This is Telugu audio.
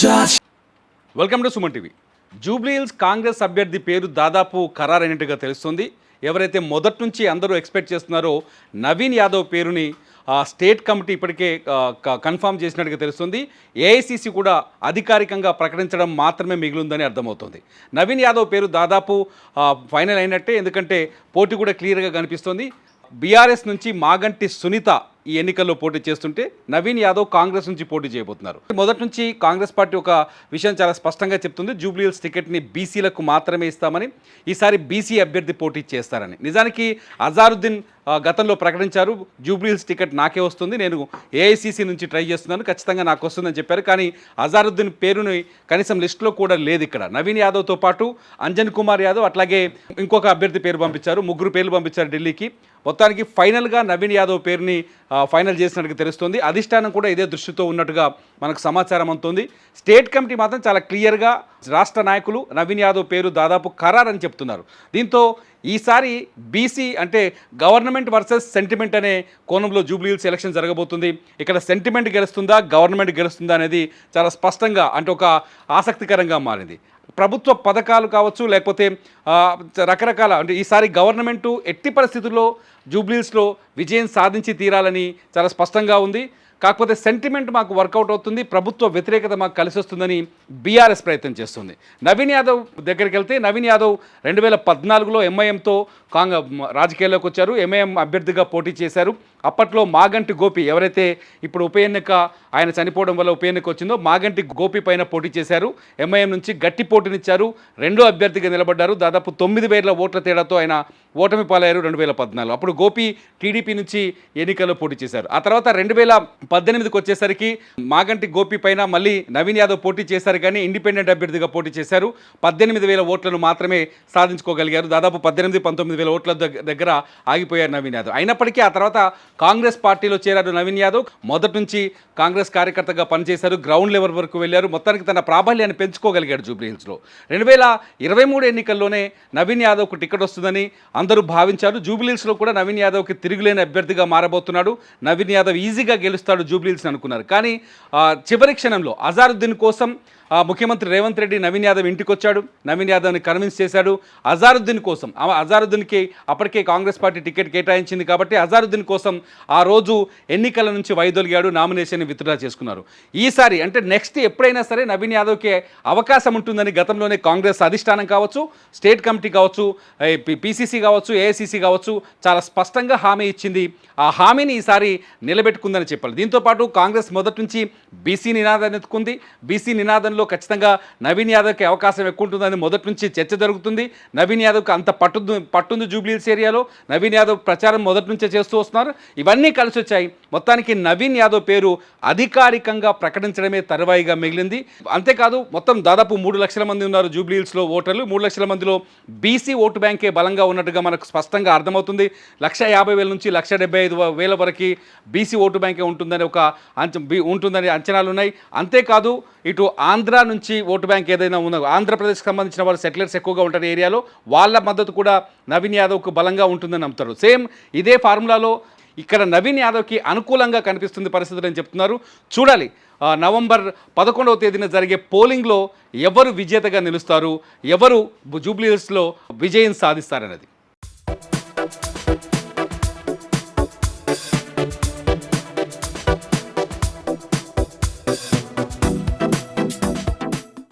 Welcome to Suman TV. Jubilee hills Congress అభ్యర్థి పేరు దాదాపు ఖరారైనట్టుగా తెలుస్తుంది. ఎవరైతే మొదటి నుంచి అందరూ ఎక్స్పెక్ట్ చేస్తున్నారో నవీన్ యాదవ్ పేరుని స్టేట్ కమిటీ ఇప్పటికే కన్ఫర్మ్ చేసినట్టుగా తెలుస్తుంది. ఏఐసిసి కూడా అధికారికంగా ప్రకటించడం మాత్రమే మిగిలిందని అర్థమవుతుంది. నవీన్ యాదవ్ పేరు దాదాపు ఫైనల్ అయినట్టే, ఎందుకంటే పోటీ కూడా క్లియర్గా కనిపిస్తుంది. బీఆర్ఎస్ నుంచి మాగంటి సునీత ఈ ఎన్నికల్లో పోటీ చేస్తుంటే నవీన్ యాదవ్ కాంగ్రెస్ నుంచి పోటీ చేయబోతున్నారు. మొదటి నుంచి కాంగ్రెస్ పార్టీ ఒక విషయం చాలా స్పష్టంగా చెప్తుంది, జూబ్లీ హిల్స్ టికెట్ని బీసీలకు మాత్రమే ఇస్తామని, ఈసారి బీసీ అభ్యర్థి పోటీ చేస్తారని. నిజానికి అజారుద్దీన్ గతంలో ప్రకటించారు, జూబ్లీ హిల్స్ టికెట్ నాకే వస్తుంది, నేను ఏఐసిసి నుంచి ట్రై చేస్తున్నాను, ఖచ్చితంగా నాకు వస్తుందని చెప్పారు. కానీ అజారుద్దీన్ పేరుని కనీసం లిస్టులో కూడా లేదు. ఇక్కడ నవీన్ యాదవ్తో పాటు అంజన్ కుమార్ యాదవ్, అట్లాగే ఇంకొక అభ్యర్థి పేరు పంపించారు, ముగ్గురు పేర్లు పంపించారు ఢిల్లీకి. మొత్తానికి ఫైనల్గా నవీన్ యాదవ్ పేరుని ఫైనల్ చేసినట్టుగా తెలుస్తుంది. అధిష్టానం కూడా ఇదే దృష్టితో ఉన్నట్టుగా మనకు సమాచారం అందుతుంది. స్టేట్ కమిటీ మాత్రం చాలా క్లియర్గా రాష్ట్ర నాయకులు నవీన్ యాదవ్ పేరు దాదాపు ఖరారని చెప్తున్నారు. దీంతో ఈసారి బీసీ అంటే గవర్నమెంట్ వర్సెస్ సెంటిమెంట్ అనే కోణంలో జూబ్లీ హిల్స్ ఎలక్షన్ జరగబోతుంది. ఇక్కడ సెంటిమెంట్ గెలుస్తుందా, గవర్నమెంట్ గెలుస్తుందా అనేది చాలా స్పష్టంగా అంటే ఒక ఆసక్తికరంగా మారింది. ప్రభుత్వ పథకాలు కావచ్చు, లేకపోతే రకరకాల అంటే ఈసారి గవర్నమెంటు ఎట్టి పరిస్థితుల్లో జూబ్లీ హిల్స్లో విజయం సాధించి తీరాలని చాలా స్పష్టంగా ఉంది. కాకపోతే సెంటిమెంట్ మాకు వర్కౌట్ అవుతుంది, ప్రభుత్వ వ్యతిరేకత మాకు కలిసి వస్తుందని బీఆర్ఎస్ ప్రయత్నం చేస్తుంది. నవీన్ యాదవ్ దగ్గరికి వెళ్తే నవీన్ యాదవ్ 2014లో ఎంఐఎంతో రాజకీయాల్లోకి వచ్చారు, ఎంఐఎం అభ్యర్థిగా పోటీ చేశారు. అప్పట్లో మాగంటి గోపి, ఎవరైతే ఇప్పుడు ఉప ఎన్నిక ఆయన చనిపోవడం వల్ల ఉప ఎన్నిక వచ్చిందో, మాగంటి గోపి పైన పోటీ చేశారు. ఎంఐఎం నుంచి గట్టి పోటీనిచ్చారు, రెండో అభ్యర్థిగా నిలబడ్డారు. దాదాపు 9,000 ఓట్ల తేడాతో ఆయన ఓటమి పాలయ్యారు 2014. అప్పుడు గోపి టీడీపీ నుంచి ఎన్నికల్లో పోటీ చేశారు. ఆ తర్వాత 2018కి వచ్చేసరికి మాగంటి గోపి పైన మళ్ళీ నవీన్ యాదవ్ పోటీ చేశారు, కానీ ఇండిపెండెంట్ అభ్యర్థిగా పోటీ చేశారు. 18,000 ఓట్లను మాత్రమే సాధించుకోగలిగారు. దాదాపు 18-19,000 ఓట్ల దగ్గర ఆగిపోయారు నవీన్ యాదవ్. అయినప్పటికీ ఆ తర్వాత కాంగ్రెస్ పార్టీలో చేరారు నవీన్ యాదవ్. మొదటి నుంచి కాంగ్రెస్ కార్యకర్తగా పనిచేశారు, గ్రౌండ్ లెవెల్ వరకు వెళ్ళారు. మొత్తానికి తన ప్రాబల్యాన్ని పెంచుకోగలిగాడు జూబ్లీ హిల్స్లో. 2023 ఎన్నికల్లోనే నవీన్ యాదవ్కు టికెట్ వస్తుందని అందరూ భావించారు. జూబ్లీ హిల్స్లో కూడా నవీన్ యాదవ్కి తిరుగులేని అభ్యర్థిగా మారబోతున్నాడు, నవీన్ యాదవ్ ఈజీగా గెలుస్తాడు జూబ్లీ హిల్స్ అనుకున్నారు. కానీ చివరి క్షణంలో అజారుద్దీన్ కోసం ముఖ్యమంత్రి రేవంత్ రెడ్డి నవీన్ యాదవ్ ఇంటికి వచ్చాడు, నవీన్ యాదవ్ని కన్విన్స్ చేశాడు. అజారుద్దీన్ కోసం, అజారుద్దీన్కి అప్పటికే కాంగ్రెస్ పార్టీ టికెట్ కేటాయించింది కాబట్టి అజారుద్దీన్ కోసం ఆ రోజు ఎన్నికల నుంచి వైదొలిగాడు, నామినేషన్ విత్డ్రా చేసుకున్నారు. ఈసారి అంటే నెక్స్ట్ ఎప్పుడైనా సరే నవీన్ యాదవ్కి అవకాశం ఉంటుందని గతంలోనే కాంగ్రెస్ అధిష్టానం కావచ్చు, స్టేట్ కమిటీ కావచ్చు, పీసీసీ కావచ్చు, ఏఐసిసి కావచ్చు చాలా స్పష్టంగా హామీ ఇచ్చింది. ఆ హామీని ఈసారి నిలబెట్టుకుందని చెప్పాలి. దీంతోపాటు కాంగ్రెస్ మొదటి నుంచి బీసీ నినాదాన్ని ఎత్తుకుంది. బీసీ నినాదంలో ఖచ్చితంగా నవీన్ యాదవ్కి అవకాశం ఎక్కువ ఉంటుందని మొదటి నుంచి చర్చ జరుగుతుంది. నవీన్ యాదవ్కి అంత పట్టుంది జూబ్లీ హిల్స్ ఏరియాలో. నవీన్ యాదవ్ ప్రచారం మొదటి నుంచే చేస్తూ వస్తున్నారు. ఇవన్నీ కలిసి వచ్చాయి. మొత్తానికి నవీన్ యాదవ్ పేరు అధికారికంగా ప్రకటించడమే తరువాయిగా మిగిలింది. అంతేకాదు మొత్తం దాదాపు 3 లక్షల మంది ఉన్నారు జూబ్లీ హిల్స్లో ఓటర్లు. 3 లక్షల మందిలో బీసీ ఓటు బ్యాంకే బలంగా ఉన్నట్టుగా మనకు స్పష్టంగా అర్థమవుతుంది. 150,000 నుంచి 175,000 వరకు బీసీ ఓటు బ్యాంకే ఉంటుందని ఉంటుందని అంచనాలు ఉన్నాయి. అంతేకాదు ఇటు ఆంధ్ర నుంచి ఓటు బ్యాంక్ ఏదైనా ఉందో, ఆంధ్రప్రదేశ్కి సంబంధించిన వాళ్ళు సెటిలర్స్ ఎక్కువగా ఉంటారు ఏరియాలో, వాళ్ళ మద్దతు కూడా నవీన్ యాదవ్కు బలంగా ఉంటుందని నమ్ముతారు. సేమ్ ఇదే ఫార్ములాలో ఇక్కడ నవీన్ యాదవ్కి అనుకూలంగా కనిపిస్తుంది పరిస్థితులు అని చెప్తున్నారు. చూడాలి నవంబర్ 11వ తేదీన జరిగే పోలింగ్లో ఎవరు విజేతగా నిలుస్తారు, ఎవరు జూబ్లీ హిల్స్లో విజయం సాధిస్తారన్నది.